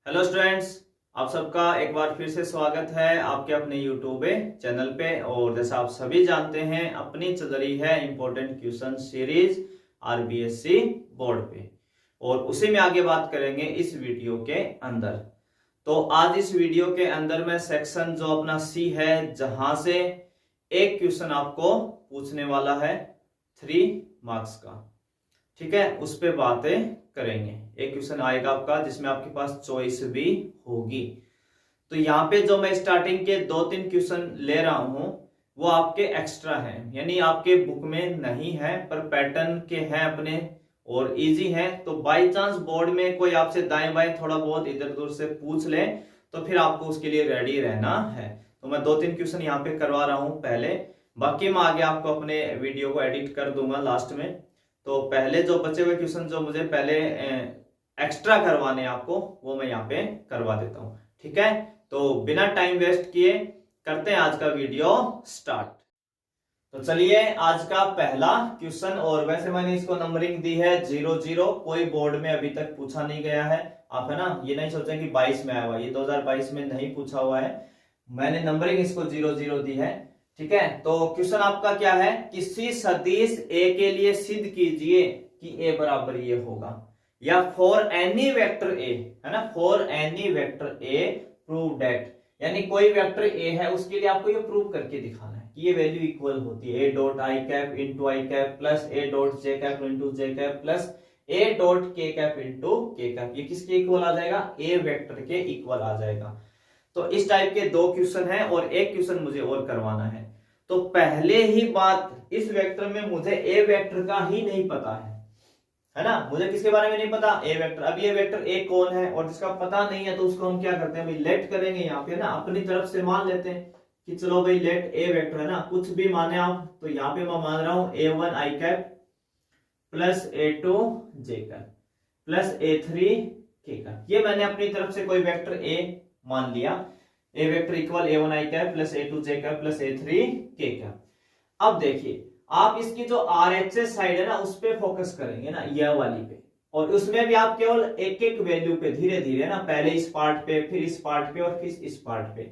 Hello students, आप सबका एक बार फिर से स्वागत है आपके अपने यूट्यूब चैनल पे। और जैसा आप सभी जानते हैं, अपनी चल रही है important question series RBSC board पे, और उसी में आगे बात करेंगे इस वीडियो के अंदर। तो आज इस वीडियो के अंदर में सेक्शन जो अपना सी है, जहां से एक क्वेश्चन आपको पूछने वाला है 3 मार्क्स का, ठीक है, उस पे बातें करेंगे। एक क्वेश्चन आएगा आपका जिसमें आपके पास चॉइस भी होगी। तो यहाँ पे जो मैं स्टार्टिंग के 2-3 क्वेश्चन ले रहा हूं वो आपके एक्स्ट्रा हैं, यानी आपके बुक में नहीं है पर पैटर्न के हैं अपने और इजी है। तो बाई चांस बोर्ड में कोई आपसे दाएं बाएं थोड़ा बहुत इधर उधर से पूछ ले तो फिर आपको उसके लिए रेडी रहना है। तो मैं 2-3 क्वेश्चन यहाँ पे करवा रहा हूं पहले, बाकी मैं आगे आपको अपने वीडियो को एडिट कर दूंगा लास्ट में। तो पहले जो बचे हुए क्वेश्चन जो मुझे पहले एक्स्ट्रा करवाने आपको, वो मैं यहाँ पे करवा देता हूँ, ठीक है। तो बिना टाइम वेस्ट किए करते हैं आज का वीडियो स्टार्ट। तो चलिए आज का पहला क्वेश्चन, और वैसे मैंने इसको नंबरिंग दी है 0-0, कोई बोर्ड में अभी तक पूछा नहीं गया है। आप है ना, ये नहीं सोचें कि 22 में आया हुआ, ये 2022 में नहीं पूछा हुआ है, मैंने नंबरिंग इसको 0-0 दी है, ठीक है। तो क्वेश्चन आपका क्या है, किसी सदिश ए के लिए सिद्ध कीजिए कि ए बराबर ये होगा, या फॉर एनी वेक्टर ए, है ना, for any vector A prove that, यानी कोई वेक्टर ए है उसके लिए आपको ये प्रूव करके दिखाना है कि ये वैल्यू इक्वल होती है ए dot I cap into I cap plus A dot J cap into J cap plus A dot के कैप इंटू के कैप, ये किसके इक्वल आ जाएगा, ए वेक्टर के इक्वल आ जाएगा। तो इस टाइप के 2 क्वेश्चन है और एक क्वेश्चन मुझे और करवाना है। तो पहले ही बात, इस वेक्टर में मुझे ए वेक्टर का ही नहीं पता है ना, मुझे किसके बारे में नहीं पता, ए वेक्टर। अब ये वेक्टर ए कौन है और जिसका पता नहीं है तो उसको हम क्या करते हैं भाई, लेट करेंगे यहाँ पे ना, अपनी तरफ से मान लेते हैं कि चलो भाई लेट ए वेक्टर है ना, कुछ भी माने आप। तो यहाँ पे मैं मान रहा हूं A1 आई कैप प्लस A2 जे कैप प्लस A3 के कैप, ये मैंने अपनी तरफ से कोई वेक्टर ए मान लिया। ए वेक्टर इक्वल A1 आई कैप प्लस A2 जे कैप प्लस A3 के कैप। अब देखिए, आप इसकी जो RHS साइड है ना उस पे फोकस करेंगे ना, यह वाली पे, और उसमें भी आप केवल एक एक वैल्यू पे धीरे धीरे ना, पहले इस पार्ट पे, फिर इस पार्ट पे और फिर इस पार्ट पे।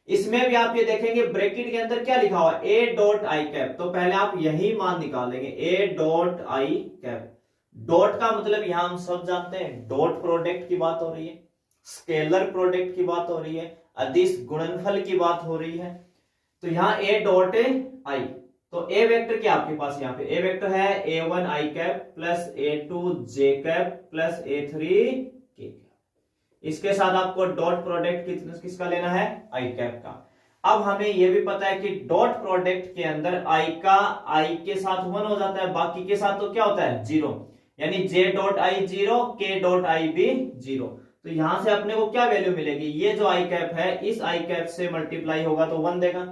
इसमें भी आप ये देखेंगे ब्रैकेट के अंदर क्या लिखा हुआ है, ए डॉट आई कैप, तो पहले आप यही मान निकालेंगे, ए डॉट आई कैप। डॉट का मतलब यहां हम सब जानते हैं डॉट प्रोडक्ट की बात हो रही है, स्केलर प्रोडक्ट की बात हो रही है, अदिश गुणनफल की बात हो रही है। तो यहाँ ए डॉट आई, तो ए वेक्टर क्या आपके पास, यहाँ पे ए वेक्टर है A1 आई कैप प्लस A2 जे कैप प्लस A3 के कैप। इसके साथ आपको डॉट प्रोडक्ट किसका लेना है, आई कैप का। अब हमें यह भी पता है कि डॉट प्रोडक्ट के अंदर आई का आई के साथ 1 हो जाता है, बाकी के साथ तो क्या होता है 0, यानी जे डॉट आई 0, के डॉट आई भी 0। तो यहां से अपने को क्या वैल्यू मिलेगी, ये जो आई कैप है इस आई कैप से मल्टीप्लाई होगा तो 1 देगा।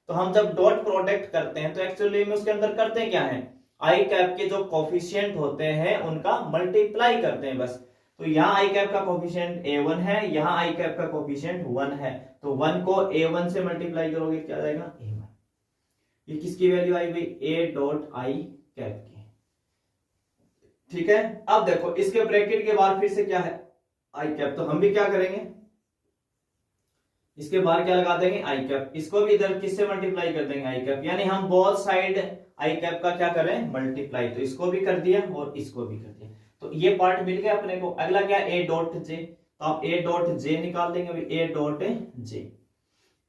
तो हम जब डॉट प्रोडक्ट करते हैं तो एक्चुअली में उसके अंदर करते हैं क्या है, आई कैप के जो कोफिशिएंट होते हैं उनका मल्टीप्लाई करते हैं बस। तो यहाँ आई कैप का कोफिशिएंट A1 है, यहाँ आई कैप का कोफिशिएंट 1 है, तो 1 को A1 से मल्टीप्लाई करोगे क्या आ जाएगा A1। ये किसकी वैल्यू आई भाई, ए डॉट आई कैप की, ठीक है। अब देखो इसके ब्रैकेट के बाद फिर से क्या है आई कैप, तो हम भी क्या करेंगे, इसके बाहर क्या लगा देंगे आई कैप, इसको भी इधर किससे मल्टीप्लाई कर देंगे आई कैप, यानी हम बोथ साइड आई कैप का क्या करें मल्टीप्लाई। तो इसको भी कर दिया और इसको भी कर दिया, तो ये पार्ट मिल गया अपने को। अगला क्या, ए डॉट जे, तो आप ए डॉट जे निकाल देंगे अभी, ए डॉट जे,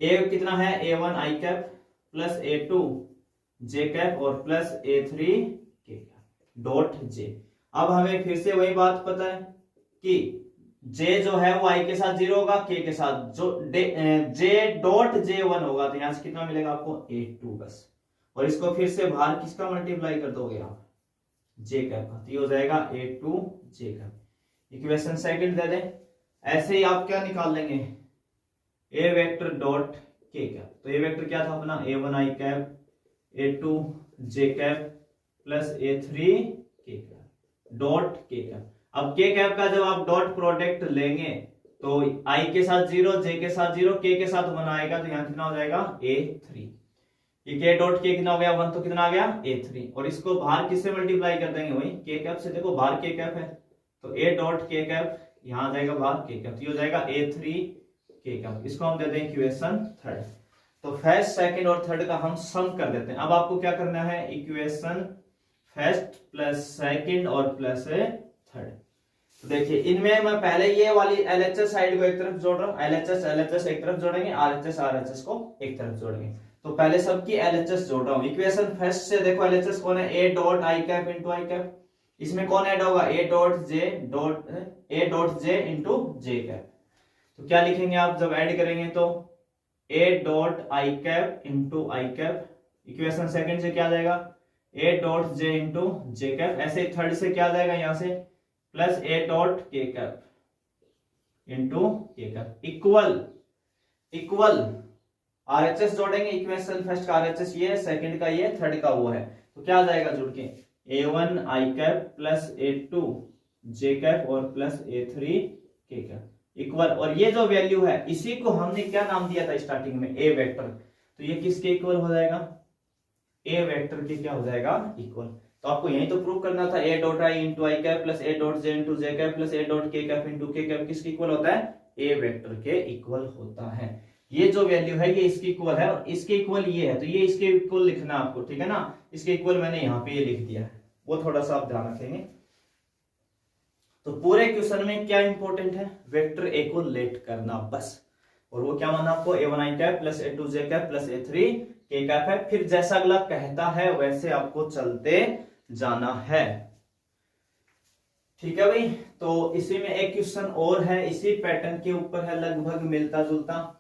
ए कितना है A1 आई कैप प्लस A2 जे कैप और प्लस A3 के कैप डॉट जे। अब हमें फिर से वही बात पता है कि जे जो है वो आई के साथ 0 होगा, के के साथ जो जे डॉट J1 होगा, तो यहां से कितना मिलेगा आपको A2 बस, और इसको फिर से बाहर किसका मल्टीप्लाई कर दोगे आप, जे कैप का, तो ये हो जाएगा A2 जे कैप। इक्वेशन सेकंड दे दें, ऐसे ही आप क्या निकाल लेंगे, ए वेक्टर डॉट के कैप। तो ए वेक्टर क्या था अपना, A1 आई कैप A2 जे कैप प्लस A3 के कैप डॉट के कैप। अब के कैप का जब आप डॉट प्रोडक्ट लेंगे तो आई के साथ 0, जे के साथ 0, के साथ 1 आएगा, तो यहाँ कितना हो जाएगा A3। ये के डॉट के कितना हो गया 1, तो कितना आ गया A3, और इसको बाहर किससे मल्टीप्लाई कर देंगे, वही के कैप से। देखो बाहर के कैप है तो ए डॉट के कैप यहाँ आ जाएगा बाहर के कैप, ये हो जाएगा A3 के कैप। इसको हम दे दें इक्वेशन थर्ड। तो फर्स्ट सेकंड और थर्ड का हम सम कर देते हैं। अब आपको क्या करना है, इक्वेशन फर्स्ट प्लस सेकंड और प्लस थर्ड। तो देखिए इनमें मैं पहले ये वाली LHS साइड को एक तरफ जोड़ रहा हूँ, LHS एक तरफ जोड़ेंगे, RHS को एक तरफ जोड़ेंगे। तो पहले सबकी LHS जोड़ रहा हूँ। इक्वेशन फर्स्ट से देखो LHS कौन है, A dot I cap into I cap. इसमें कौन ऐड होगा, A dot J into J cap. तो क्या लिखेंगे आप जब ऐड करेंगे, तो A dot I cap into I cap. Equation second से क्या आ जाएगा, A dot J into J cap. ऐसे ही थर्ड से क्या आ जाएगा, यहां से प्लस A डॉट के cap into K cap equal RHS जोड़ेंगे। इक्वेशन फर्स्ट का RHS ये है, सेकंड का ये, थर्ड का वो है। तो क्या आ जाएगा जुड़ के, A1 आई कैप प्लस A2 जे कैप और प्लस A3 के कैप इक्वल। और ये जो वैल्यू है इसी को हमने क्या नाम दिया था स्टार्टिंग में, A वेक्टर। तो ये किसके इक्वल हो जाएगा, A वेक्टर के क्या हो जाएगा, इक्वल। तो आपको यही तो प्रूव करना था, A dot I into I cap plus A dot J into J cap plus A dot के कैप इंटू के कैप किसके इक्वल होता है, A वेक्टर के इक्वल होता है। ये जो वैल्यू है ये इसके इक्वल है और इसके इक्वल ये है, तो ये इसके इक्वल लिखना आपको, ठीक है ना। इसके इक्वल मैंने यहाँ पे ये लिख दिया है, वो थोड़ा सा आप ध्यान रखेंगे। तो पूरे क्वेश्चन में क्या इंपॉर्टेंट है, वेक्टर ए को लेट करना बस। और वो क्या माना आपको, A1 आई कैप प्लस A2 जे कैप प्लस A3 के कैप है। फिर जैसा अगला कहता है वैसे आपको चलते जाना है, ठीक है भाई। तो इसी में एक क्वेश्चन और है, इसी पैटर्न के ऊपर है, लगभग मिलता जुलता,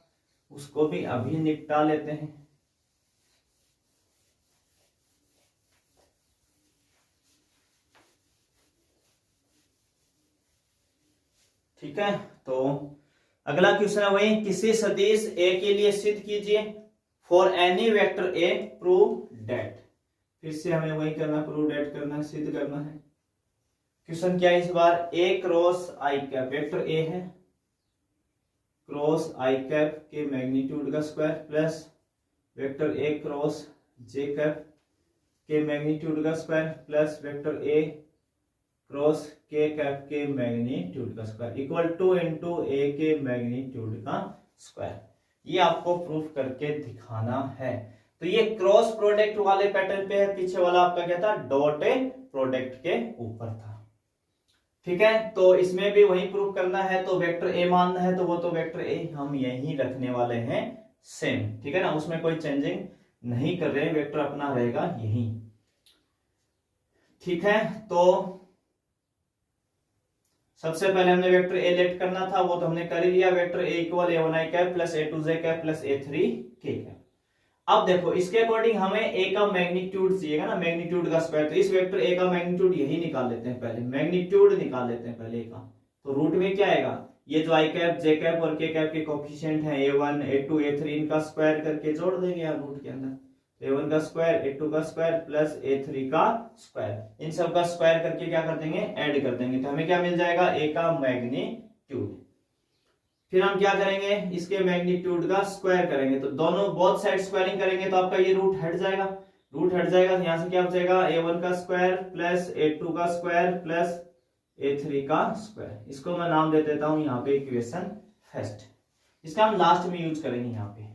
उसको भी अभी निपटा लेते हैं। ठीक है, तो अगला क्वेश्चन है वही, किसी सदिश A के लिए सिद्ध कीजिए, for any vector A prove that. फिर से हमें वही करना, प्रूव डेट करना है, सिद्ध करना है। क्वेश्चन क्या है इस बार, A cross I cap, vector A है, क्रॉस आई कैप के मैग्नीट्यूड का square plus vector A cross J cap के मैग्नीट्यूड का square plus vector A cross के कैप के मैग्नीट्यूड का square equal two into A के मैग्नीट्यूड का स्क्वायर। ये आपको प्रूफ करके दिखाना है। तो ये क्रॉस प्रोडक्ट वाले पैटर्न पे है, पीछे वाला आपका क्या था, डॉट प्रोडक्ट के ऊपर था, ठीक है। तो इसमें भी वही प्रूफ करना है, तो वेक्टर A मानना है, तो वो तो वेक्टर A हम यही रखने वाले हैं सेम, ठीक है ना, उसमें कोई चेंजिंग नहीं कर रहे, वेक्टर अपना रहेगा यही, ठीक है। तो सबसे पहले हमने वेक्टर A लेट करना था, वो तो हमने कर ही लिया, vector A equal A1 I cap plus A2 J cap plus A3 के कैप। अब देखो इसके अकॉर्डिंग हमें A का मैग्नीट्यूड चाहिएगा ना, मैग्नीट्यूड का स्क्वायर। तो इस वेक्टर A का मैग्नीट्यूड यही निकाल लेते हैं, पहले मैग्नीट्यूड निकाल लेते हैं पहले A का। तो रूट में क्या आएगा, ये जो आई कैप जे कैप और के कैप के कोफिशिएंट हैं A1 A2 A3, इनका स्क्वायर करके जोड़ देंगे यार रूट के अंदर। A1 का स्क्वायर A2 का स्क्वायर प्लस A3 का स्क्वायर, इन सब का स्क्वायर करके क्या कर देंगे, ऐड कर देंगे। तो हमें क्या मिल जाएगा, A का मैग्नीट्यूड। फिर हम क्या करेंगे, इसके मैग्नीट्यूड का स्क्वायर करेंगे, तो दोनों बोथ साइड स्क्वायरिंग करेंगे, तो आपका ये रूट हट जाएगा, रूट हट जाएगा। यहां से क्या हो जाएगा, A1 का स्क्वायर प्लस A2 का स्क्वायर प्लस A3 का स्क्वायर। इसको मैं नाम दे देता हूं यहाँ पे इक्वेशन फर्स्ट, इसका हम लास्ट में यूज करेंगे यहाँ पे,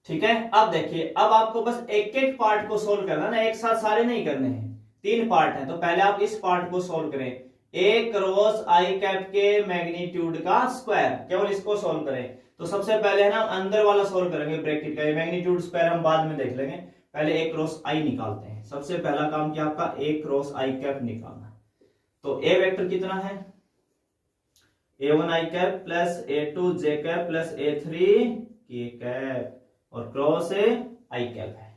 ठीक है। अब देखिए, अब आपको बस एक एक पार्ट को सोल्व करना ना, एक साथ सारे नहीं करने हैं, 3 पार्ट है। तो पहले आप इस पार्ट को सोल्व करें, A क्रॉस आई कैप के मैग्नीट्यूड का स्क्वायर, केवल इसको सोल्व करें। तो सबसे पहले है ना अंदर वाला सोल्व करेंगे, ब्रैकेट का मैग्नीट्यूड स्क्वायर हम बाद में देख लेंगे, पहले A क्रॉस आई निकालते हैं। सबसे पहला काम क्या आपका, A क्रॉस आई कैप निकालना। तो A वेक्टर कितना है, A1 आई कैप प्लस A2 जे कैप प्लस A3 के कैप और क्रॉस आई कैप है,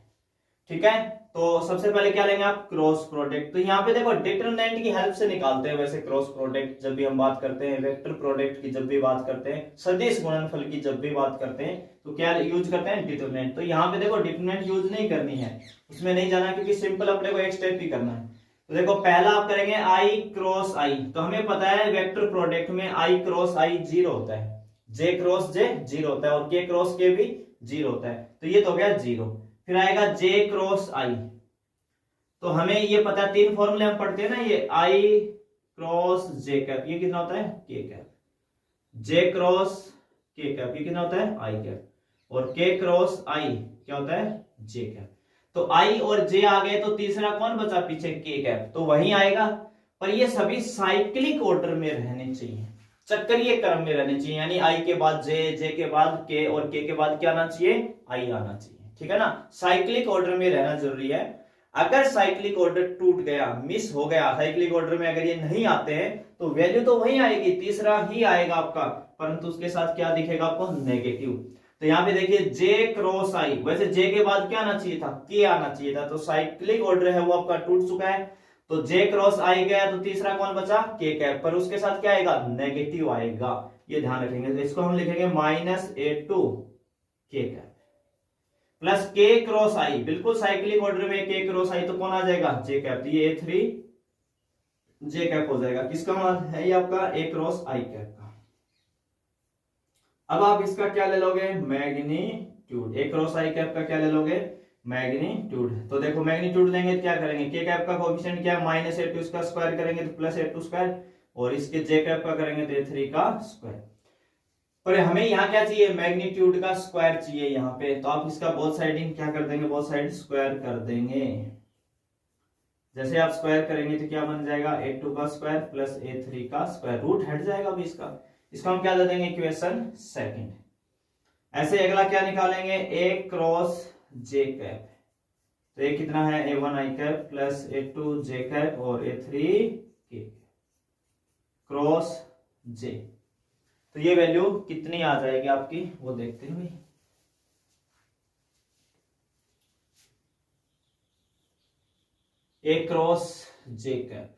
ठीक है। तो सबसे पहले क्या लेंगे आप, क्रॉस प्रोडक्ट। तो यहाँ पे देखो डिटरमिनेंट की हेल्प से निकालते हैं वैसे क्रॉस प्रोडक्ट, जब भी हम बात करते हैं वेक्टर प्रोडक्ट की, जब भी बात करते हैं सदिश गुणनफल की, जब भी बात करते हैं तो क्या यूज करते हैं, डिटरमिनेंट। तो यहाँ पे देखो डिटरमिनेंट यूज नहीं करनी है, उसमें नहीं जाना, क्योंकि सिंपल अपने को एक स्टेप ही करना है। तो देखो पहला आप करेंगे आई क्रॉस आई, तो हमें पता है वेक्टर प्रोडक्ट में आई क्रॉस आई 0 होता है, जे क्रॉस जे 0 होता है और के क्रॉस के भी 0 होता है, तो ये तो हो गया 0। फिर आएगा जे क्रॉस आई, तो हमें ये पता है 3 फॉर्मूले हम पढ़ते हैं ना, ये आई क्रॉस जे कैप, ये कितना होता है के कैप। जे क्रॉस के कैप ये कितना होता है आई कैप, और के क्रॉस आई क्या होता है जे कैप। तो आई और जे आ गए तो तीसरा कौन बचा पीछे के कैप, तो वही आएगा। पर ये सभी साइक्लिक ऑर्डर में रहने चाहिए, चक्रीय क्रम में रहने चाहिए, यानी आई के बाद जे के बाद के और के बाद क्या आना चाहिए आई आना चाहिए, ठीक है ना। साइक्लिक ऑर्डर में रहना जरूरी है। अगर साइक्लिक ऑर्डर टूट गया, मिस हो गया, साइक्लिक ऑर्डर में अगर ये नहीं आते हैं तो वैल्यू तो वही आएगी, तीसरा ही आएगा आपका, परंतु उसके साथ क्या दिखेगा आपको नेगेटिव। तो यहाँ पे देखिए जे क्रॉस आई, वैसे जे के बाद क्या आना चाहिए था के आना चाहिए था, तो साइक्लिक ऑर्डर है वो आपका टूट चुका है। तो जे क्रॉस आई गया तो तीसरा कौन बचा के कैप, पर उसके साथ क्या आएगा नेगेटिव आएगा, ये ध्यान रखेंगे। तो इसको हम लिखेंगे -a2 के कैप प्लस के क्रॉस आई, बिल्कुल साइक्लिक ऑर्डर में के क्रॉस आई तो कौन आ जाएगा जे कैप, तो ये a3 जे कैप हो जाएगा। किसका मान है ये आपका ए क्रॉस आई कैप का। अब आप इसका क्या ले लोगे मैग्नीट्यूड, ए क्रॉस आई कैप का क्या ले लोगे मैग्नीट्यूड। तो देखो मैग्नीट्यूड लेंगे तो क्या करेंगे, के कैप का कोएफिशिएंट क्या है -a2, इसका स्क्वायर करेंगे तो +a2 स्क्वायर, और इसके जे कैप का करेंगे तो a3 का स्क्वायर। पर हमें यहाँ क्या चाहिए मैग्नीट्यूड का स्क्वायर चाहिए यहाँ पे, तो आप इसका बोथ साइडिंग क्या कर देंगे, बोथ साइड स्क्वायर कर देंगे। जैसे आप स्क्वायर करेंगे तो क्या बन जाएगा a2 का स्क्वायर प्लस a3 का स्क्वायर, रूट हट जाएगा अभी इसका हम क्या दे देंगे इक्वेशन सेकंड। ऐसे अगला क्या निकालेंगे ए क्रॉस जे कैप, तो ये कितना है a1 आई कैप प्लस a2 जे कैप और a3 के क्रॉस जे। तो ये वैल्यू कितनी आ जाएगी आपकी वो देखते हैं भाई। ए क्रॉस जे कैप,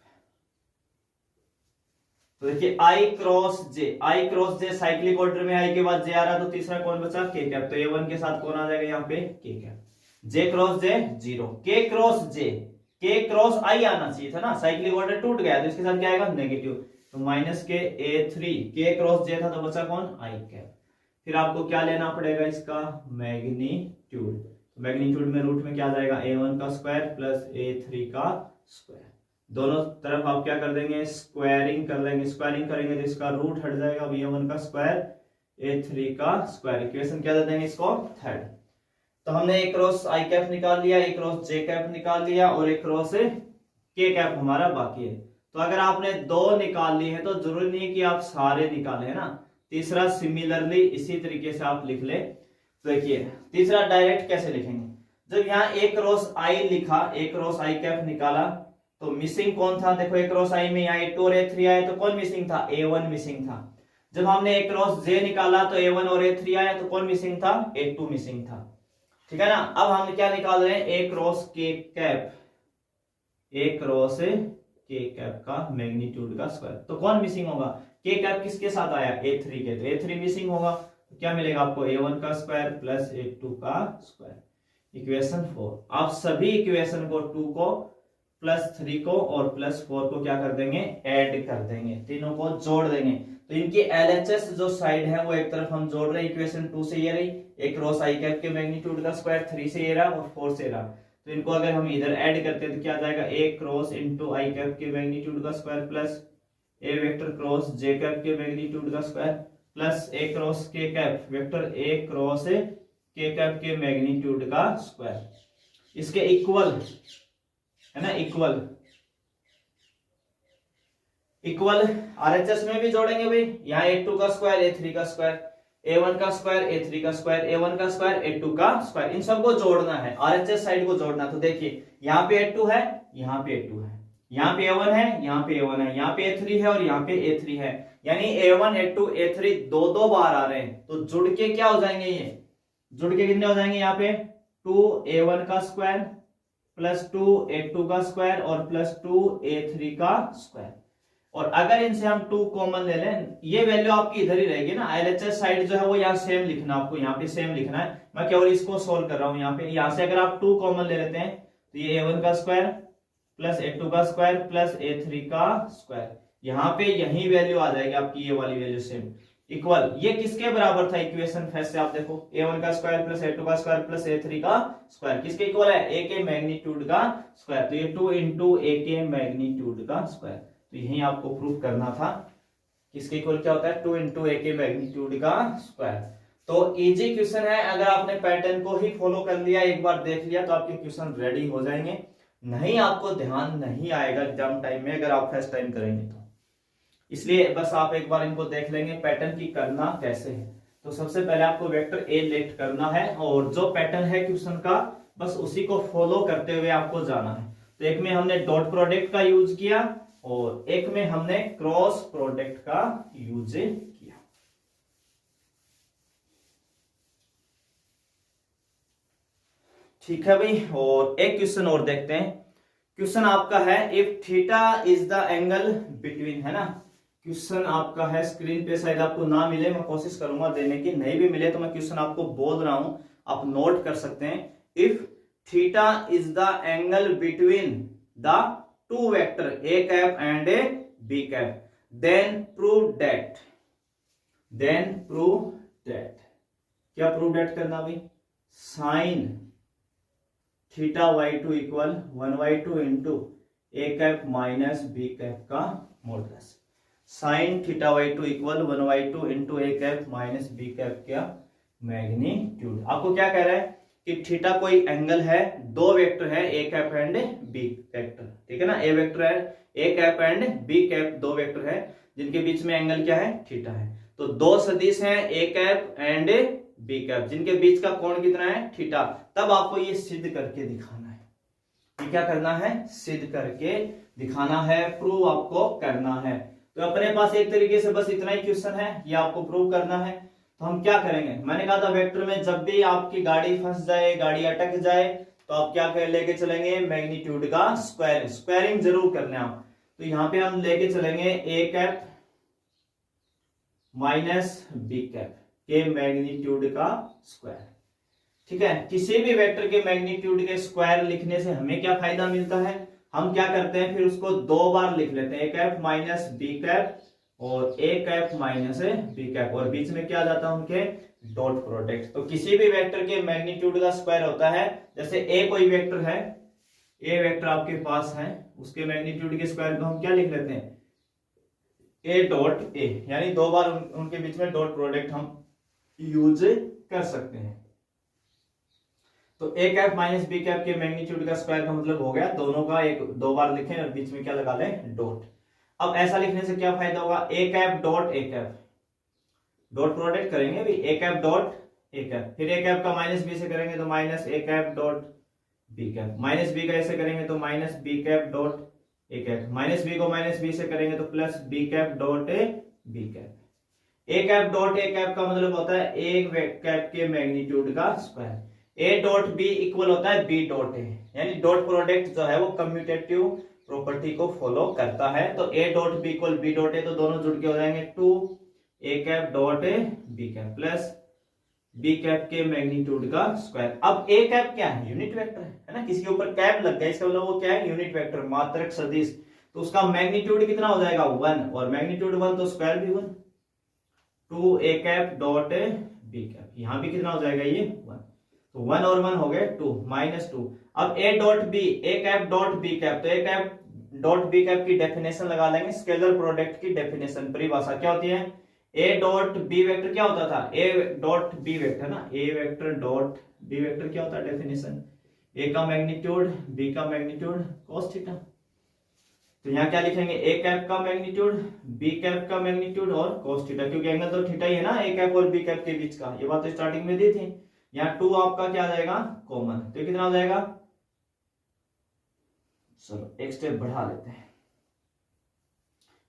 तो देखिए आई क्रॉस जे साइक्लिक ऑर्डर में आई के बाद जे आ रहा तो तीसरा कौन बचा के कैप, तो a1 के साथ कौन आ जाएगा यहाँ पे के कैप। जे क्रॉस जे 0, के क्रॉस जे, के क्रॉस आई आना चाहिए था ना, साइक्लिक ऑर्डर टूट गया तो इसके साथ क्या आएगा नेगेटिव, तो माइनस के a3, के क्रॉस जे था तो बचा कौन आई कैप। फिर आपको क्या लेना पड़ेगा इसका मैग्नीट्यूड, तो मैग्नीट्यूड में रूट में क्या आ जाएगा a1 का स्क्वायर प्लस a3 का स्क्वायर, दोनों तरफ आप क्या कर देंगे स्क्वायरिंग कर लेंगे, स्क्वायरिंग करेंगे तो इसका रूट हट जाएगा a1 का स्क्वायर a3 का स्क्वायर। इक्वेशन क्या दे देंगे इसको थर्ड। तो हमने ए क्रॉस आई कैप निकाल लिया, ए क्रॉस जे कैप निकाल लिया और ए क्रॉस के कैप हमारा बाकी है। तो अगर आपने दो निकाल ली है तो जरूरी नहीं है कि आप सारे निकाले है ना, तीसरा सिमिलरली इसी तरीके से आप लिख ले। तो देखिए तीसरा डायरेक्ट कैसे लिखेंगे, जब यहाँ ए क्रॉस आई लिखा, ए क्रॉस आई कैप निकाला तो मिसिंग कौन था, देखो ए क्रॉस आई में यहाँ a2 और a3 आया तो कौन मिसिंग था a1 मिसिंग था। जब हमने ए क्रॉस जे निकाला तो a1 और a3 आया तो कौन मिसिंग था a2 मिसिंग था, ठीक है ना। अब हम क्या निकाल रहे हैं ए क्रॉस के कैप, ए क्रॉस के कैप का मैग्नीट्यूड का स्क्वायर, तो कौन मिसिंग होगा के कैप किसके साथ आया a3 के, तो a3 मिसिंग होगा, तो क्या मिलेगा आपको a1 का स्क्वायर प्लस a2 का स्क्वायर। इक्वेशन 4, आप सभी इक्वेशन को 2 को +3 को और +4 को क्या कर देंगे ऐड कर देंगे, तीनों को जोड़ देंगे। तो इनकी LHS जो साइड है वो एक तरफ हम जोड़ रहे हैं, इक्वेशन 2 से ये रही, ए क्रॉस आई कैप के मैग्नीट्यूड का स्क्वायर 3 से ये रहा और 4 से रहा, तो इनको अगर हम इधर ऐड करते हैं तो क्या आ जाएगा ए क्रॉस इनटू आई कैप के मैग्नीट्यूड का स्क्वायर प्लस ए वेक्टर क्रॉस जे कैप के मैग्नीट्यूड का स्क्वायर प्लस ए क्रॉस के कैप वेक्टर ए क्रॉस के कैप के मैग्नीट्यूड का स्क्वायर, इसके इक्वल है ना, इक्वल आरएचएस में भी जोड़ेंगे भाई, यहाँ a2 का स्क्वायर a3 का स्क्वायर, a1 का स्क्वायर a3 का स्क्वायर, a1 का स्क्वायर a2 का स्क्वायर, इन सबको जोड़ना है, आरएचएस साइड को जोड़ना। तो देखिए यहाँ पे a2 है, यहाँ पे a2 है, यहाँ पे a1 है, यहाँ पे a1 है, यहाँ पे a3 है और यहाँ पे a3 है, यानी a1 a2 a3 दो बार आ रहे हैं, तो जुड़ के क्या हो जाएंगे, ये जुड़ के कितने हो जाएंगे यहाँ पे 2a1 का स्क्वायर प्लस 2a2 का स्क्वायर और प्लस 2a3 का स्क्वायर। और अगर इनसे हम 2 कॉमन ले लें, ये वैल्यू आपकी इधर ही रहेगी ना, एलएचएस साइड जो है वो यहाँ सेम लिखना, आपको यहाँ पे सेम लिखना है, मैं केवल इसको सोल्व कर रहा हूँ। यहाँ पे यहाँ से अगर आप 2 कॉमन ले लेते हैं तो ये a1 का स्क्वायर प्लस a2 का स्क्वायर प्लस a3 का स्क्वायर, यहाँ पे यही वैल्यू आ जाएगी आपकी, ये वाली वैल्यू सेम इक्वल। ये किसके बराबर था इक्वेशन फर्स्ट से आप देखो, a1 का स्क्वायर प्लस a2 का स्क्वायर प्लस a3 का स्क्वायर किसके इक्वल है, a के मैग्नीट्यूड का स्क्वायर, तो ये 2 इंटू a के मैग्नीट्यूड का स्क्वायर। तो यही आपको प्रूफ करना था। किसके इक्वल क्या होता है, 2 इंटू ए के मैग्नीट्यूड का स्क्वायर। तो इजी क्वेश्चन है, अगर आपने पैटर्न को ही फॉलो कर लिया, एक बार देख लिया तो आपके क्वेश्चन रेडी हो जाएंगे। नहीं आपको ध्यान नहीं आएगा एग्जाम टाइम में अगर आप फर्स्ट टाइम करेंगे तो, इसलिए बस आप एक बार इनको देख लेंगे पैटर्न की करना कैसे है। तो सबसे पहले आपको वेक्टर ए लेट करना है और जो पैटर्न है क्वेश्चन का बस उसी को फॉलो करते हुए आपको जाना है। तो एक में हमने डॉट प्रोडक्ट का यूज किया और एक में हमने क्रॉस प्रोडक्ट का यूज किया। ठीक है भाई, और एक क्वेश्चन और देखते हैं। क्वेश्चन आपका है if theta is the angle between, है ना। क्वेश्चन आपका है स्क्रीन पे, शायद आपको ना मिले, मैं कोशिश करूंगा देने की, नहीं भी मिले तो मैं क्वेश्चन आपको बोल रहा हूं, आप नोट कर सकते हैं। If theta is the angle between the two vector a cap and a b cap, then prove that, क्या प्रूव दैट करना भाई, sine theta y2 equal 1/2 into a cap minus b cap का modulus. Sine theta y2 equal 1/2 into a cap minus b cap का magnitude. आपको क्या कह रहा है कि थीटा कोई एंगल है, दो वेक्टर है a cap and b vector, ठीक है ना। a वेक्टर है, a cap and b cap दो वेक्टर है जिनके बीच में एंगल क्या है, थीटा है। तो दो सदिश हैं a cap and b cap जिनके बीच का कोण कितना है, थीटा। तब आपको ये सिद्ध करके दिखाना है, ये क्या करना है, सिद्ध करके दिखाना है, प्रूव आपको करना है। तो अपने पास एक तरीके से बस इतना ही क्वेश्चन है, ये आपको प्रूव करना है। तो हम क्या करेंगे, मैंने कहा था वेक्टर में जब भी आपकी गाड़ी फंस जाए, गाड़ी अटक जाए, तो आप क्या कर लेके चलेंगे, मैग्नीट्यूड का स्क्वायर, स्क्वायरिंग जरूर कर लें आप। तो यहां पे हम लेके चलेंगे a cap minus b cap के मैग्नीट्यूड का स्क्वायर, ठीक है। किसी भी वेक्टर के मैग्नीट्यूड के स्क्वायर लिखने से हमें क्या फायदा मिलता है, हम क्या करते हैं फिर उसको दो बार लिख लेते हैं, a cap minus b cap और a cap minus b cap, और बीच में क्या आ जाता है उनके डॉट प्रोडक्ट। तो किसी भी वेक्टर के मैग्नीट्यूड का स्क्वायर होता है, जैसे a कोई वेक्टर है, a वेक्टर आपके पास है, उसके मैग्नीट्यूड के स्क्वायर को हम क्या लिख लेते हैं, a डॉट a, यानी दो बार उनके बीच में डॉट प्रोडक्ट हम यूज कर सकते हैं। तो a cap minus b cap के मैग्नीट्यूड का स्क्वायर का मतलब हो गया दोनों का एक दो बार लिखें और बीच में क्या लगा लें, डॉट। अब ऐसा लिखने से क्या फायदा होगा, a cap dot a cap, dot product करेंगे भी, a cap dot a cap, फिर a कैप का माइनस b से करेंगे तो minus a cap dot b cap, minus b का ऐसे करेंगे तो minus b cap dot a cap, minus b को माइनस b से करेंगे तो plus b cap dot b cap. a cap dot a cap का मतलब होता है एक कैप के मैग्नीट्यूड का square. a dot b equal होता है b डॉट a, यानी डॉट प्रोडक्ट जो है वो कम्यूटेटिव प्रॉपर्टी को फॉलो करता है। तो a dot b equal b dot a, तो दोनों जुड़ के हो जाएंगे 2 a cap dot b cap plus b cap के मैग्नीट्यूड का स्क्वायर। अब a कैप क्या है, यूनिट वेक्टर है ना, किसी के ऊपर कैप लग गया, इसका मतलब वो क्या है, यूनिट वेक्टर, मात्रक सदिश। तो उसका मैग्नीट्यूड कितना हो जाएगा 1, और मैग्नीट्यूड 1 तो स्क्वायर भी 1, 2 a cap dot b cap, यहां भी कितना हो जाएगा ये 1, तो 1 और 1 हो गए 2 माइनस 2। अब a dot b, a cap dot b cap, तो a cap dot b cap की डेफिनेशन लगा लेंगे, स्केलर प्रोडक्ट की डेफिनेशन, परिभाषा क्या होती है, a डॉट b वेक्टर क्या होता था, a डॉट b वेक्टर ना, a vector dot b vector क्या होता है डेफिनेशन, a का मैग्नीट्यूड b का मैग्नीट्यूड cos थीटा। तो यहाँ क्या लिखेंगे, a कैप का मैग्नीट्यूड b कैप का मैग्नीट्यूड और cos थीटा, क्योंकि एंगल तो थीटा ही है ना a कैप और b कैप के बीच का, ये बात तो स्टार्टिंग में दी थी। यहाँ 2 आपका क्या आ जाएगा कॉमन, तो कितना हो जाएगा, चलो एक स्टेप बढ़ा लेते हैं,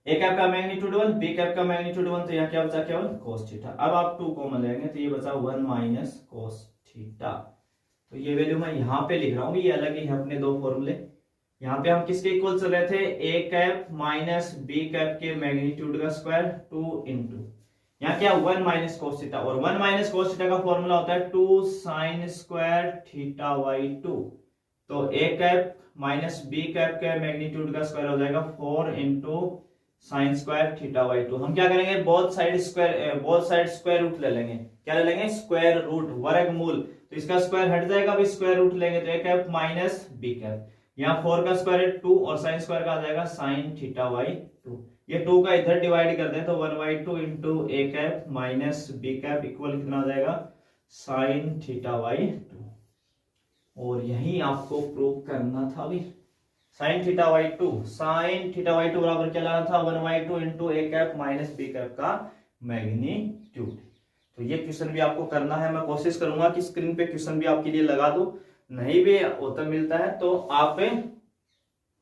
a कैप का मैग्नीट्यूड 1, b कैप का मैग्नीट्यूड 1, तो यहाँ क्या बचा केवल cos थीटा। अब आप 2 कॉमन लेंगे तो ये बचा 1 माइनस cos थीटा। तो ये वैल्यू मैं यहाँ पे लिख रहा हूँ, ये अलग ही है अपने दो फॉर्मूले। यहाँ पे हम किसके इक्वल चल रहे थे, a cap minus b cap के मैग्नीट्यूड का स्क्वायर 2 इंटू यहाँ क्या 1 माइनस cos थीटा, और 1 माइनस cos थीटा का फॉर्मूला होता है 2 sin स्क्वायर थीटा बाई 2। तो a cap minus b cap के मैग्नीट्यूड का स्क्वायर हो जाएगा 4 into sine square theta by 2। हम क्या करेंगे, बोथ साइड स्क्वायर रूट ले लेंगे, क्या ले लेंगे, स्क्वायर रूट, वर्गमूल। तो इसका स्क्वायर हट जाएगा, भी स्क्वायर रूट लेंगे तो a cap minus b cap, यहाँ 4 का स्क्वायर 2 और साइन स्क्वायर का आ जाएगा साइन थीटा बाई 2। ये 2 का इधर डिवाइड कर दें तो 1/2 into A cap minus B cap equal कितना आ जाएगा साइन थीटा बाई 2। और यही आपको प्रूव करना था अभी। साइन थीटा बाई 2 बराबर क्या लाना था 1/2 into A cap minus B cap का मैग्नीट्यूड। तो ये क्वेश्चन भी आपको करना है। मैं कोशिश करूंगा कि स्क्रीन पे क्वेश्चन भी आपके लिए लगा दूं, नहीं भी उत्तर मिलता है तो आप,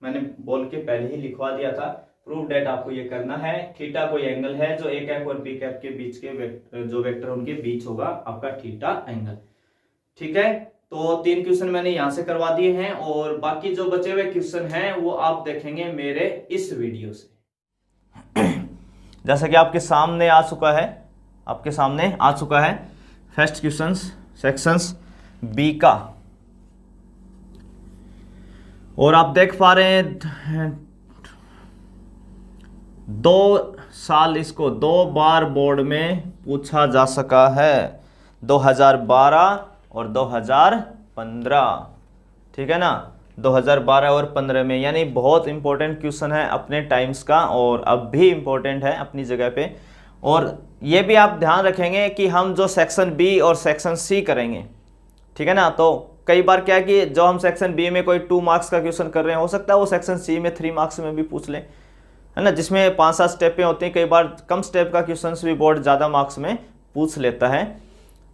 मैंने बोल के पहले ही लिखवा दिया था, प्रूव डेट आपको ये करना है। थीटा कोई एंगल है जो ए कैप और बी कैप के बीच के जो वेक्टर उनके बीच होगा आपका थीटा एंगल। ठीक है, तो 3 क्वेश्चन मैंने यहां से करवा दिए हैं और बाकी जो बचे हुए क्वेश्चन हैं वो आप देखेंगे मेरे इस वीडियो से। जैसा कि आपके सामने आ चुका है फर्स्ट क्वेश्चन सेक्शंस बी का, और आप देख पा रहे हैं 2 साल इसको 2 बार बोर्ड में पूछा जा सका है, 2012 और 2015। ठीक है ना, 2012 और 15 में, यानी बहुत इंपॉर्टेंट क्वेश्चन है अपने टाइम्स का और अब भी इंपॉर्टेंट है अपनी जगह पे। और ये भी आप ध्यान रखेंगे कि हम जो सेक्शन बी और सेक्शन सी करेंगे, ठीक है ना, तो कई बार क्या है कि जो हम सेक्शन बी में कोई 2 मार्क्स का क्वेश्चन कर रहे हैं, हो सकता है वो सेक्शन सी में 3 मार्क्स में भी पूछ ले, है ना, जिसमें 5-7 स्टेपें होती हैं। कई बार कम स्टेप का क्वेश्चन भी बोर्ड ज़्यादा मार्क्स में पूछ लेता है।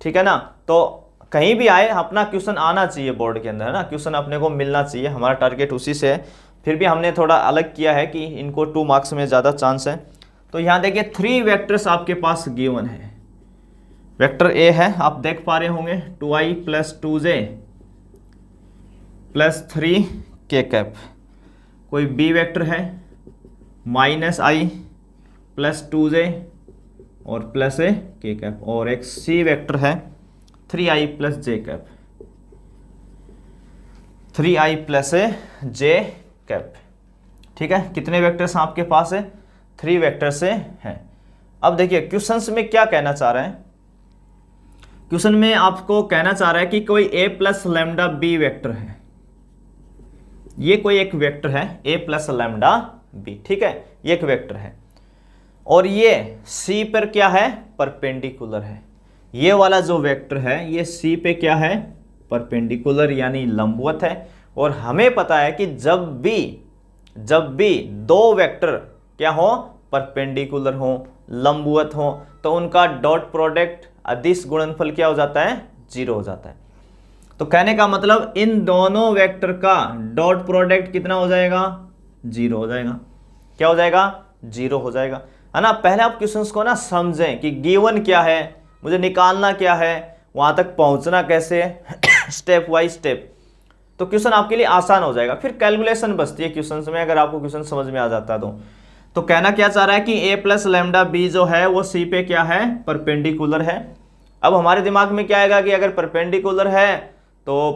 ठीक है ना, तो कहीं भी आए अपना क्वेश्चन आना चाहिए बोर्ड के अंदर, है ना, क्वेश्चन अपने को मिलना चाहिए, हमारा टारगेट उसी से है। फिर भी हमने थोड़ा अलग किया है कि इनको 2 मार्क्स में ज़्यादा चांस है। तो यहाँ देखिए 3 वेक्टर्स आपके पास गिवन है। वेक्टर ए है, आप देख पा रहे होंगे 2i + 2j + 3k कैप। कोई बी वेक्टर है -i + 2j और +k कैप, और एक सी वेक्टर है 3i + j cap, 3i + j cap. ठीक है, कितने वेक्टर्स आपके पास है 3 वेक्टर से हैं। अब देखिए क्वेश्चंस में क्या कहना चाह रहा है, क्वेश्चन में आपको कहना चाह रहा है कि कोई a + λb वेक्टर है, ये कोई एक वेक्टर है a + λb। ठीक है, ये एक वेक्टर है और ये c पर क्या है परपेंडिकुलर है। ये वाला जो वेक्टर है ये c पे क्या है परपेंडिकुलर यानी लंबवत है। और हमें पता है कि जब भी 2 वेक्टर क्या हो परपेंडिकुलर हो लंबवत हो तो उनका डॉट प्रोडक्ट अदिश गुणनफल क्या हो जाता है 0 हो जाता है। तो कहने का मतलब इन दोनों वेक्टर का डॉट प्रोडक्ट कितना हो जाएगा 0 हो जाएगा। क्या हो जाएगा 0 हो जाएगा, है ना। पहले आप क्वेश्चंस को ना समझें कि गिवन क्या है, मुझे निकालना क्या है, वहां तक पहुंचना कैसे है स्टेप बाई स्टेप, तो क्वेश्चन आपके लिए आसान हो जाएगा। फिर कैलकुलेशन बचती है क्वेश्चन में, अगर आपको क्वेश्चन समझ में आ जाता है तो कहना क्या चाह रहा है कि a + λb जो है वो c पे क्या है परपेंडिकुलर है। अब हमारे दिमाग में क्या आएगा कि अगर परपेंडिकुलर है तो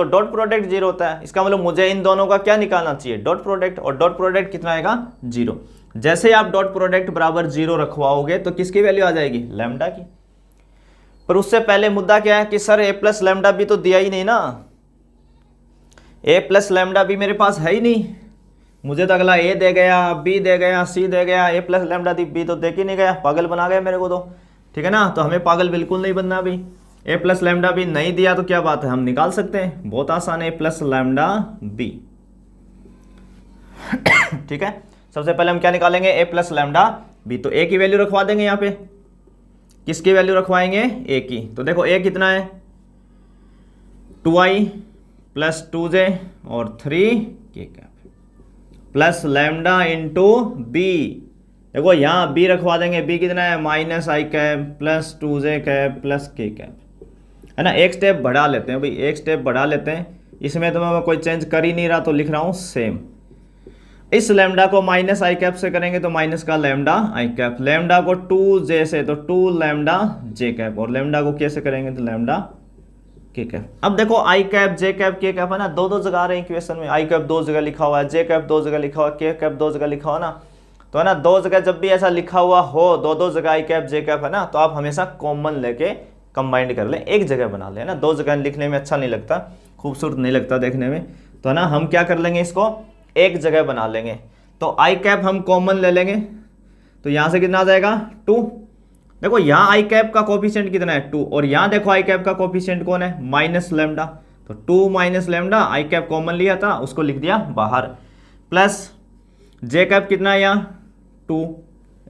डॉट प्रोडक्ट 0 होता है। इसका मतलब मुझे इन दोनों का क्या निकालना चाहिए डॉट प्रोडक्ट, और डॉट प्रोडक्ट कितना आएगा 0। जैसे आप डॉट प्रोडक्ट बराबर 0 रखवाओगे तो किसकी वैल्यू आ जाएगी लैम्डा की। पर उससे पहले मुद्दा क्या है कि सर a + λb तो दिया ही नहीं ना, a + λb मेरे पास है ही नहीं, मुझे तो अगला a दे गया b दे गया c दे गया, a + λb तो देख ही नहीं गया, पागल बना गया मेरे को तो। ठीक है ना, तो हमें पागल बिल्कुल नहीं बनना अभी। a + λb नहीं दिया तो क्या बात है, हम निकाल सकते हैं, बहुत आसान है a + λb। ठीक है, सबसे पहले हम क्या निकालेंगे a + λb, तो a की वैल्यू रखवा देंगे यहाँ पे। किसकी वैल्यू रखवाएंगे a की, तो देखो a कितना है 2i + 2j और 3k cap plus lambda into b। देखो यहाँ b रखवा देंगे, b कितना है -i cap + 2j cap + k cap, है ना। एक स्टेप बढ़ा लेते हैं भाई, एक स्टेप बढ़ा लेते हैं, इसमें तो मैं कोई चेंज कर ही नहीं रहा तो लिख रहा हूँ सेम। इस लैम्डा को -i कैप से करेंगे तो माइनस का लैम्डा i कैप, लैम्डा को 2j से तो 2 लैम्डा j कैप, और लैम्डा को कैसे करेंगे तो लैम्डा k कैप। अब देखो i cap j cap k cap है ना, दो जगह आ रहे हैं इक्वेशन में, i कैप 2 जगह लिखा हुआ है, j कैप 2 जगह लिखा हुआ है, k कैप 2 जगह लिखा हुआ ना, तो है ना 2 जगह जब भी ऐसा लिखा हुआ हो दो जगह i कैप j कैप है ना, तो आप हमेशा कॉमन लेके कंबाइंड कर लें, एक जगह बना लें, है ना। 2 जगह लिखने में अच्छा नहीं लगता, खूबसूरत नहीं लगता देखने में, तो ना हम क्या कर लेंगे, इसको एक जगह बना लेंगे। तो आई कैप हम कॉमन ले लेंगे, तो यहां से कितना आ जाएगा 2। देखो यहाँ आई कैप का कोफिशिएंट कितना है 2, और यहाँ देखो आई कैप का कोफिशिएंट कौन है माइनस लेमडा। तो 2 माइनस लेमडा, आई कैप कॉमन लिया था उसको लिख दिया बाहर, प्लस जे कैप कितना है यहाँ 2,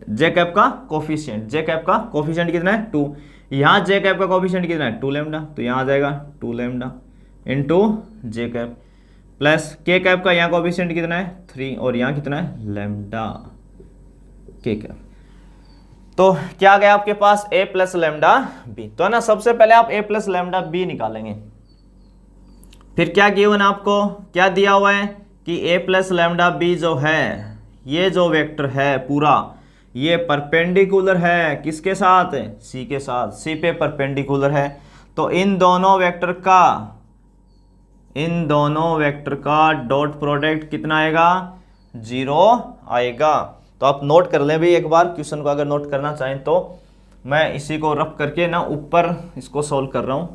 जे कैप का कोफिशिएंट, जे कैप का कोफिशिएंट कितना है 2, यहाँ जे कैप का कोफिशिएंट कितना है 2 लेमडा, तो यहाँ आ जाएगा 2 lambda into J cap, plus के कैप का यहाँ कोफिशिएंट कितना है 3, और यहाँ कितना है लेमडा के कैप। तो क्या आ गया आपके पास a प्लस लेमडा बी। तो है ना, सबसे पहले आप a प्लस लेमडा बी निकालेंगे। फिर क्या गिवन आपको, क्या दिया हुआ है कि a प्लस लेमडा बी जो है, ये जो वेक्टर है पूरा, ये परपेंडिकुलर है किसके साथ, c के साथ, c पे परपेंडिकुलर है। तो इन दोनों वेक्टर का डॉट प्रोडक्ट कितना आएगा 0 आएगा। तो आप नोट कर लें भाई एक बार, क्वेश्चन को अगर नोट करना चाहें तो। मैं इसी को रफ करके ना ऊपर इसको सॉल्व कर रहा हूं।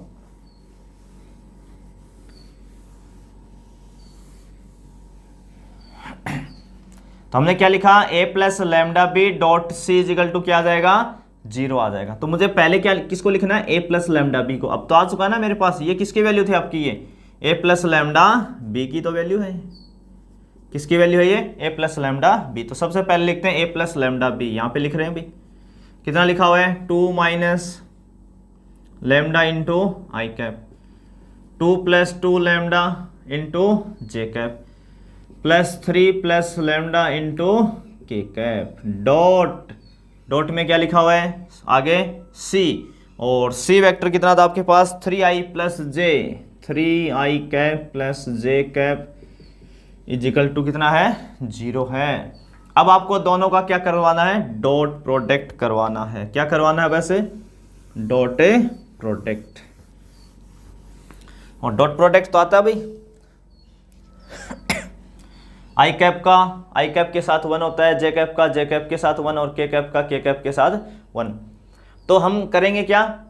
तो हमने क्या लिखा, a plus lambda b dot c equal to क्या आ जाएगा 0 आ जाएगा। तो मुझे पहले क्या किसको लिखना है, a प्लस लेमडा बी को। अब तो आ चुका ना मेरे पास, ये किसकी वैल्यू थी आपकी, ये a प्लस लेमडा बी की तो वैल्यू है। किसकी वैल्यू है ये, a प्लस लेमडा बी। तो सबसे पहले लिखते हैं a प्लस लेमडा बी, यहाँ पे लिख रहे हैं भाई, कितना लिखा हुआ है 2 minus lambda into I cap, 2 plus 2 lambda into J cap, plus 3 plus lambda into K cap, dot में क्या लिखा हुआ है आगे c, और c वेक्टर कितना था आपके पास 3i plus j, 3i cap plus j cap equal to कितना है 0 है। अब आपको दोनों का क्या करवाना है, डॉट प्रोडक्ट करवाना है। क्या करवाना है वैसे, डॉट प्रोडक्ट, और डॉट प्रोडक्ट तो आता है भाई आई कैप के साथ 1 होता है, जे कैप के साथ 1, और के कैप के साथ 1। तो हम करेंगे क्या,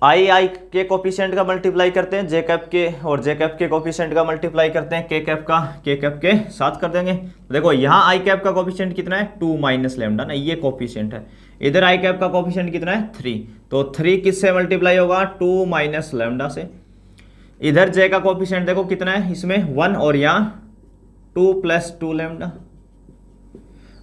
आई के कोफिशिएंट का मल्टीप्लाई करते हैं जे कैप के, और जे कैप के कोफिशिएंट का मल्टीप्लाई करते हैं के कैप के साथ कर देंगे। देखो यहाँ आई कैप का कोफिशिएंट कितना है 2 माइनस लेमडा ना, ये कोफिशिएंट है। इधर आई कैप का कोफिशिएंट कितना है 3, तो 3 किससे मल्टीप्लाई होगा 2 माइनस लेमडा से। इधर जे का कोफिशिएंट देखो कितना है इसमें 1, और यहाँ 2 प्लस 2 लेमडा।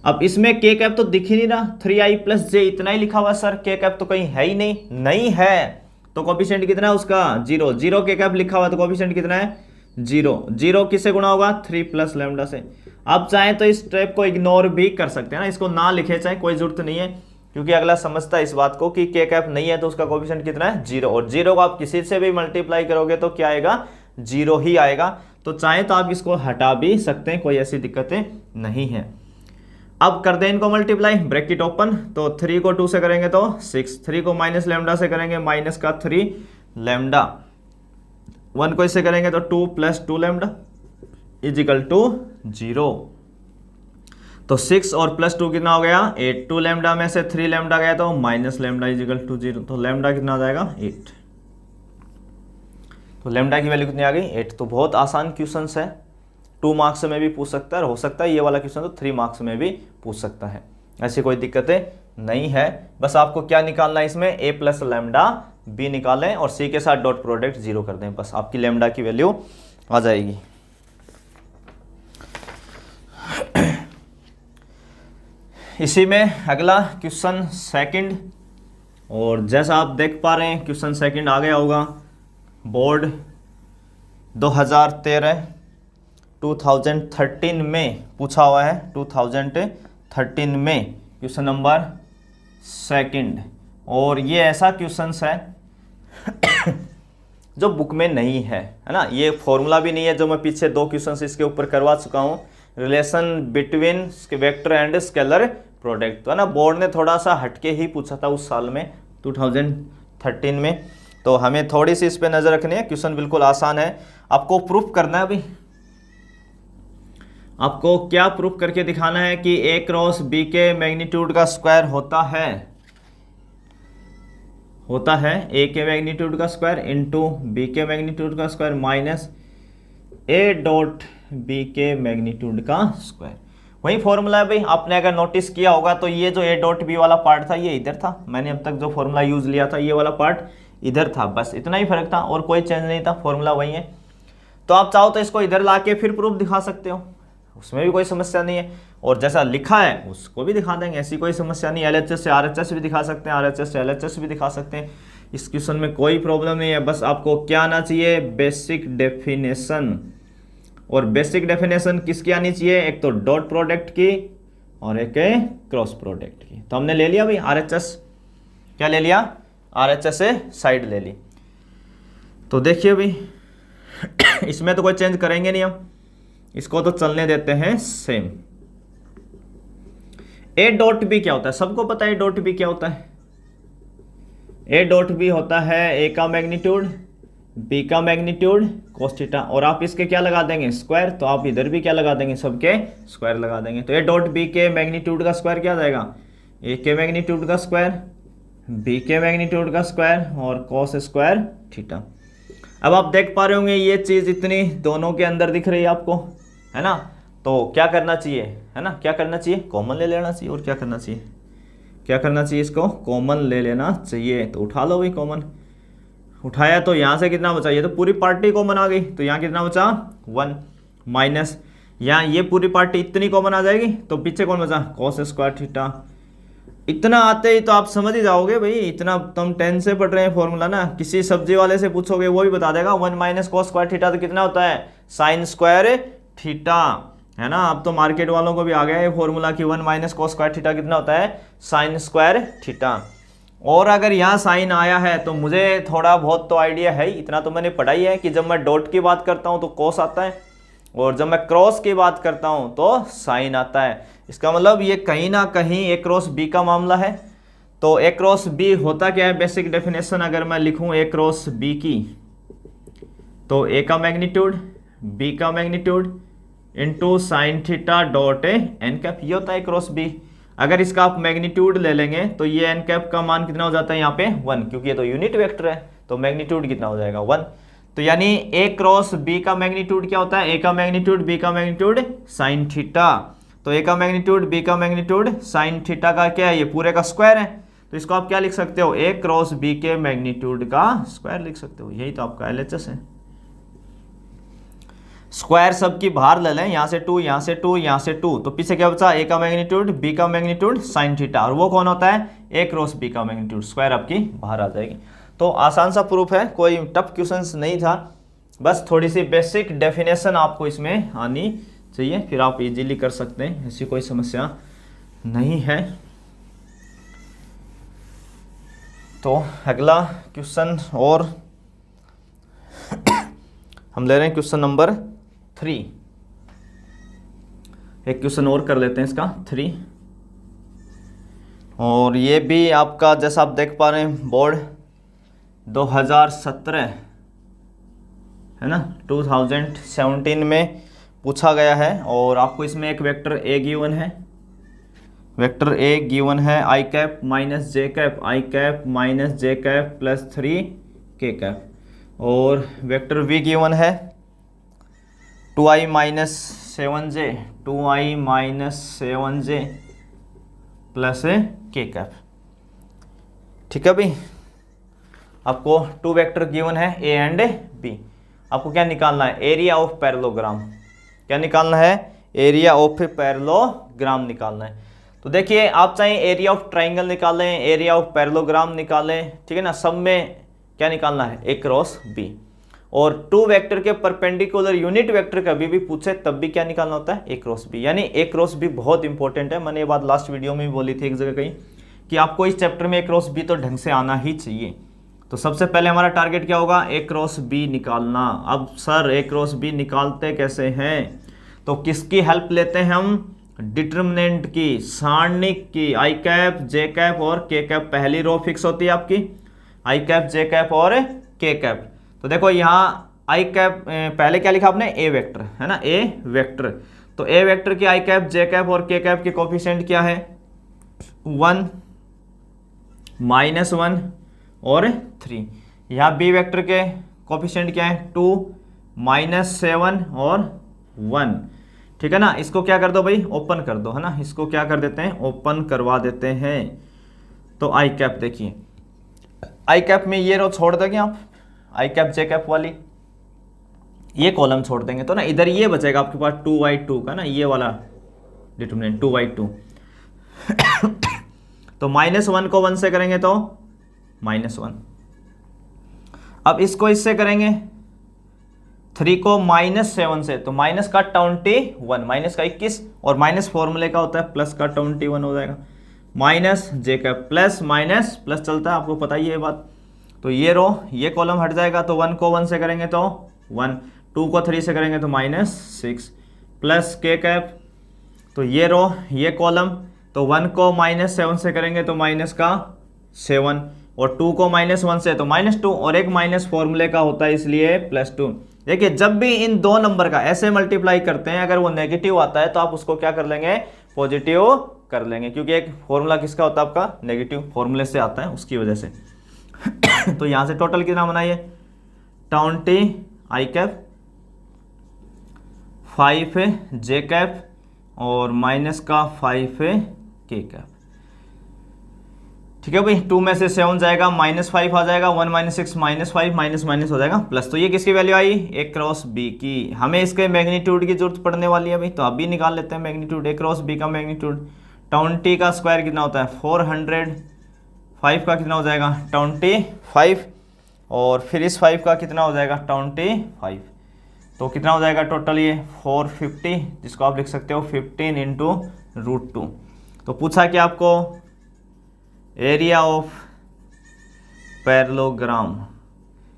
अब इसमें के कैप तो दिख ही नहीं रहा, 3i प्लस जे इतना ही लिखा हुआ सर, के कैप तो कहीं है ही नहीं है। तो कोफिशिएंट कितना है उसका 0 के कैप लिखा हुआ, तो कोफिशिएंट कितना है 0 किससे गुणा होगा 3 प्लस लेमडा से। अब चाहे तो इस स्टेप को इग्नोर भी कर सकते हैं ना, इसको ना लिखे चाहे कोई जरूरत नहीं है, क्योंकि अगला समझता है इस बात को कि के कैप नहीं है तो उसका कोफिशिएंट कितना है 0, और 0 को आप किसी से भी मल्टीप्लाई करोगे तो क्या आएगा 0 ही आएगा। तो चाहे तो आप इसको हटा भी सकते हैं, कोई ऐसी दिक्कतें नहीं है। अब कर दें इनको मल्टीप्लाई, ब्रैकेट ओपन, तो 3 को 2 से करेंगे तो 6, 3 को माइनस लेमडा से करेंगे माइनस का 3 लेमडा, 1 को इससे करेंगे तो 2 प्लस 2 लेमडा इजिकल टू 0। तो 6 और प्लस 2 कितना हो गया 8, 2 लेमडा में से 3 लेमडा गया तो माइनस लेमडा इजिकल टू 0, तो लेमडा कितना आ जाएगा 8। तो लेमडा की वैल्यू कितनी आ गई 8। तो बहुत आसान क्वेश्चन है, 2 मार्क्स में भी पूछ सकता है, और हो सकता है ये वाला क्वेश्चन तो 3 मार्क्स में भी पूछ सकता है, ऐसी कोई दिक्कतें नहीं है। बस आपको क्या निकालना है इसमें, a प्लस लेमडा बी निकालें और c के साथ डॉट प्रोडक्ट 0 कर दें, बस आपकी लेमडा की वैल्यू आ जाएगी। इसी में अगला क्वेश्चन सेकंड, और जैसा आप देख पा रहे हैं क्वेश्चन सेकंड आ गया होगा, बोर्ड 2013 में पूछा हुआ है, 2013 में क्वेश्चन नंबर सेकंड, और ये ऐसा क्वेश्चन है जो बुक में नहीं है ना, ये फॉर्मूला भी नहीं है जो मैं पीछे 2 क्वेश्चन इसके ऊपर करवा चुका हूँ, relation between vector and scalar product, तो है ना बोर्ड ने थोड़ा सा हटके ही पूछा था उस साल में 2013 में। तो हमें थोड़ी सी इस पे नजर रखनी है, क्वेश्चन बिल्कुल आसान है, आपको प्रूफ करना है। अभी आपको क्या प्रूफ करके दिखाना है कि a क्रॉस b के मैग्नीट्यूड का स्क्वायर होता है a के मैग्नीट्यूड का स्क्वायर इंटू b के मैग्नीट्यूड का square minus a dot b के मैग्नीट्यूड का स्क्वायर। वही फॉर्मूला है भाई, आपने अगर नोटिस किया होगा तो ये जो ए डॉट बी वाला पार्ट था ये इधर था, मैंने अब तक जो फॉर्मूला यूज लिया था ये वाला पार्ट इधर था, बस इतना ही फर्क था और कोई चेंज नहीं था, फॉर्मूला वही है। तो आप चाहो तो इसको इधर ला के फिर प्रूफ दिखा सकते हो, उसमें भी कोई समस्या नहीं है, और जैसा लिखा है उसको भी दिखा देंगे, ऐसी कोई समस्या नहीं। एलएचएस से आरएचएस भी दिखा सकते हैं, आरएचएस से एलएचएस भी दिखा सकते हैं, इस क्वेश्चन में कोई प्रॉब्लम नहीं है। बस आपको क्या आना चाहिए, बेसिक डेफिनेशन। और बेसिक डेफिनेशन किसकी आनी चाहिए, एक तो डॉट प्रोडक्ट की और एक क्रॉस प्रोडक्ट की। तो हमने ले लिया भाई आरएचएस, क्या ले लिया, आरएचएस से साइड ले ली। तो देखिए भाई इसमें तो कोई चेंज करेंगे नहीं हम, इसको तो चलने देते हैं सेम। ए डॉट बी क्या होता है, सबको पता है ए डॉट बी क्या होता है। ए डॉट बी होता है ए का मैग्नीट्यूड, बी का मैग्नीट्यूड cos थीटा, और आप इसके क्या लगा देंगे, स्क्वायर। तो आप इधर भी क्या लगा देंगे, सबके स्क्वायर लगा देंगे। तो ए डॉट बी के मैग्नीट्यूड का स्क्वायर क्या आ जाएगा, ए के मैग्नीट्यूड का स्क्वायर, बी के मैग्नीट्यूड का स्क्वायर और cos स्क्वायर थीटा। अब आप देख पा रहे होंगे ये चीज इतनी दोनों के अंदर दिख रही है आपको, है ना। तो क्या करना चाहिए, है ना, क्या करना चाहिए, कॉमन ले लेना चाहिए। और क्या करना चाहिए, क्या करना चाहिए, इसको कॉमन ले लेना चाहिए। तो उठा लो भाई कॉमन, उठाया तो यहाँ से कितना बचा, ये तो पूरी पार्टी कॉमन आ गई, तो यहाँ कितना बचा 1 माइनस, यहाँ ये पूरी पार्टी इतनी कॉमन आ जाएगी, तो पीछे कौन बचा, cos स्क्वायर थीटा। इतना आते ही तो आप समझ ही जाओगे भाई, इतना तुम 10 से पढ़ रहे हैं फॉर्मूला ना, किसी सब्जी वाले से पूछोगे वो भी बता देगा। 1 माइनस cos स्क्वायर थीटा तो कितना होता है, साइन स्क्वायर थीटा, है ना। अब तो मार्केट वालों को भी आ गया है फॉर्मूला कि 1 माइनस cos स्क्वायर थीटा कितना होता है, साइन स्क्वायर थीटा। और अगर यहाँ साइन आया है तो मुझे थोड़ा बहुत तो आइडिया है, इतना तो मैंने पढ़ा ही है कि जब मैं डॉट की बात करता हूँ तो कोस आता है, और जब मैं क्रॉस की बात करता हूँ तो साइन आता है। इसका मतलब ये कहीं ना कहीं ए क्रॉस बी का मामला है। तो ए क्रॉस बी होता क्या है, बेसिक डेफिनेशन अगर मैं लिखूँ ए क्रॉस बी की, तो ए का मैग्नीट्यूड, बी का magnitude into sine theta dot n cap, ये होता है ए क्रॉस बी। अगर इसका आप मैग्नीट्यूड ले लेंगे तो ये एन कैप का मान कितना हो जाता है यहाँ पे 1, क्योंकि ये तो यूनिट वेक्टर है, तो मैग्नीट्यूड कितना हो जाएगा 1। तो यानी ए क्रॉस बी का मैग्नीट्यूड क्या होता है, ए का मैग्नीट्यूड बी का मैग्नीट्यूड साइन थीटा। तो ए का मैग्नीट्यूड बी का मैग्नीट्यूड साइन थीटा का क्या है, ये पूरे का स्क्वायर है। तो इसको आप क्या लिख सकते हो, ए क्रॉस बी के मैग्नीट्यूड का स्क्वायर लिख सकते हो, यही तो आपका एलएचएस है। स्क्वायर सबकी बाहर ले लें, यहाँ से 2, यहाँ से 2, यहाँ से 2, तो पीछे क्या बचा, ए का मैग्नीट्यूड बी का मैग्नीट्यूड साइन थीटा, और वो कौन होता है, ए क्रॉस बी का मैग्नीट्यूड, स्क्वायर आपकी बाहर आ जाएगी। तो आसान सा प्रूफ है, कोई टफ क्वेश्चंस नहीं था, बस थोड़ी सी बेसिक डेफिनेशन आपको इसमें आनी चाहिए, फिर आप इजीली कर सकते हैं, ऐसी कोई समस्या नहीं है। तो अगला क्वेश्चन और हम ले रहे हैं क्वेश्चन नंबर 3, एक क्वेश्चन और कर लेते हैं इसका 3। और ये भी आपका जैसा आप देख पा रहे हैं बोर्ड 2017 है ना, 2017 में पूछा गया है। और आपको इसमें एक वेक्टर ए गिवन है, वेक्टर ए गिवन है आई कैप माइनस जे कैप, आई कैप माइनस जे कैप प्लस 3 के कैप, और वेक्टर वी गिवन है 2i minus 7j, 2i minus 7j plus के कैप। ठीक है भाई, आपको 2 वेक्टर गिवन है ए एंड बी, आपको क्या निकालना है, एरिया ऑफ पैरेललोग्राम। क्या निकालना है, एरिया ऑफ पैरेललोग्राम निकालना है। तो देखिए आप चाहे एरिया ऑफ ट्राइंगल निकालें, एरिया ऑफ पैरेललोग्राम निकालें, ठीक है ना, सब में क्या निकालना है, ए क्रॉस बी। और 2 वेक्टर के परपेंडिकुलर यूनिट वेक्टर कभी भी पूछे तब भी क्या निकालना होता है, ए क्रॉस बी। यानी ए क्रॉस बी बहुत इंपॉर्टेंट है, मैंने ये बात लास्ट वीडियो में भी बोली थी एक जगह कहीं, कि आपको इस चैप्टर में ए क्रॉस बी तो ढंग से आना ही चाहिए। तो सबसे पहले हमारा टारगेट क्या होगा, ए क्रॉस बी निकालना। अब सर ए क्रॉस बी निकालते कैसे हैं, तो किसकी हेल्प लेते हैं हम, डिटर्मिनेंट की, सारणिक की, आई कैप जे कैप और के कैप। पहली रो फिक्स होती है आपकी, आई कैप जे कैप और के कैप। तो देखो यहाँ आई कैप पहले क्या लिखा आपने, ए वेक्टर है ना, ए वेक्टर। तो ए वेक्टर की आई कैप जे कैप और के कैप के कोफिशिएंट क्या है, 1 -1 और 3। यहाँ बी वेक्टर के कोफिशिएंट क्या है, 2 -7 और 1, ठीक है ना। इसको क्या कर दो भाई, ओपन कर दो, है ना। इसको क्या कर देते हैं, ओपन करवा देते हैं। तो आई कैप देखिए, आई कैप में ये रो छोड़ दोगे आप, आई कैप जे कैप वाली, ये कॉलम छोड़ देंगे तो ना इधर ये बचेगा आपके पास 2/2 का ना, ये वाला डिटरमिनेंट 2/2। तो -1 को 1 से करेंगे तो -1। अब इसको इससे करेंगे, 3 को -7 से, तो माइनस का 21, माइनस का 21, और माइनस फॉर्मूले का होता है प्लस का 21 हो जाएगा। माइनस जे कैप प्लस माइनस प्लस चलता है, आपको पता ही है ये बात। तो ये रो ये कॉलम हट जाएगा, तो 1 को 1 से करेंगे तो 1, 2 को 3 से करेंगे तो -6 प्लस के कैप। तो ये रो ये कॉलम, तो 1 को -7 से करेंगे तो माइनस का 7, और 2 को -1 से तो -2, और एक माइनस फॉर्मूले का होता है इसलिए +2। देखिए जब भी इन दो नंबर का ऐसे मल्टीप्लाई करते हैं, अगर वो नेगेटिव आता है तो आप उसको क्या कर लेंगे, पॉजिटिव कर लेंगे, क्योंकि एक फॉर्मूला किसका होता है आपका, नेगेटिव फॉर्मूले से आता है, उसकी वजह से। तो यहां से टोटल कितना बनाइए, 20 आई कैप, 5 जे कैप, और माइनस का 5 के कैप। ठीक है भाई, 2 में से 7 जाएगा, -5 आ जाएगा, 1 - 6 -5, माइनस माइनस हो जाएगा प्लस। तो ये किसकी value I, A cross B की। हमें इसके मैग्नीट्यूड की जरूरत पड़ने वाली है भाई, तो अभी निकाल लेते हैं मैग्नीट्यूड, A क्रॉस B का मैग्नीट्यूड। 20 का स्क्वायर कितना होता है 400, 5 का कितना हो जाएगा 25, और फिर इस 5 का कितना हो जाएगा 25, तो कितना हो जाएगा टोटल ये 450, जिसको आप लिख सकते हो 15 × √2। तो पूछा कि आपको एरिया ऑफ पैरेललोग्राम,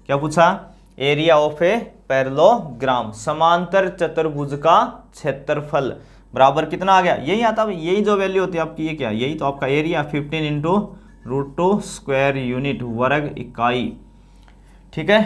क्या पूछा, एरिया ऑफ ए पैरेललोग्राम, समांतर चतुर्भुज का क्षेत्रफल बराबर कितना आ गया, यही आता है, यही जो वैल्यू होती है आपकी, ये क्या, यही तो आपका एरिया 15 × √2 स्क्वायर यूनिट, वर्ग इकाई। ठीक है।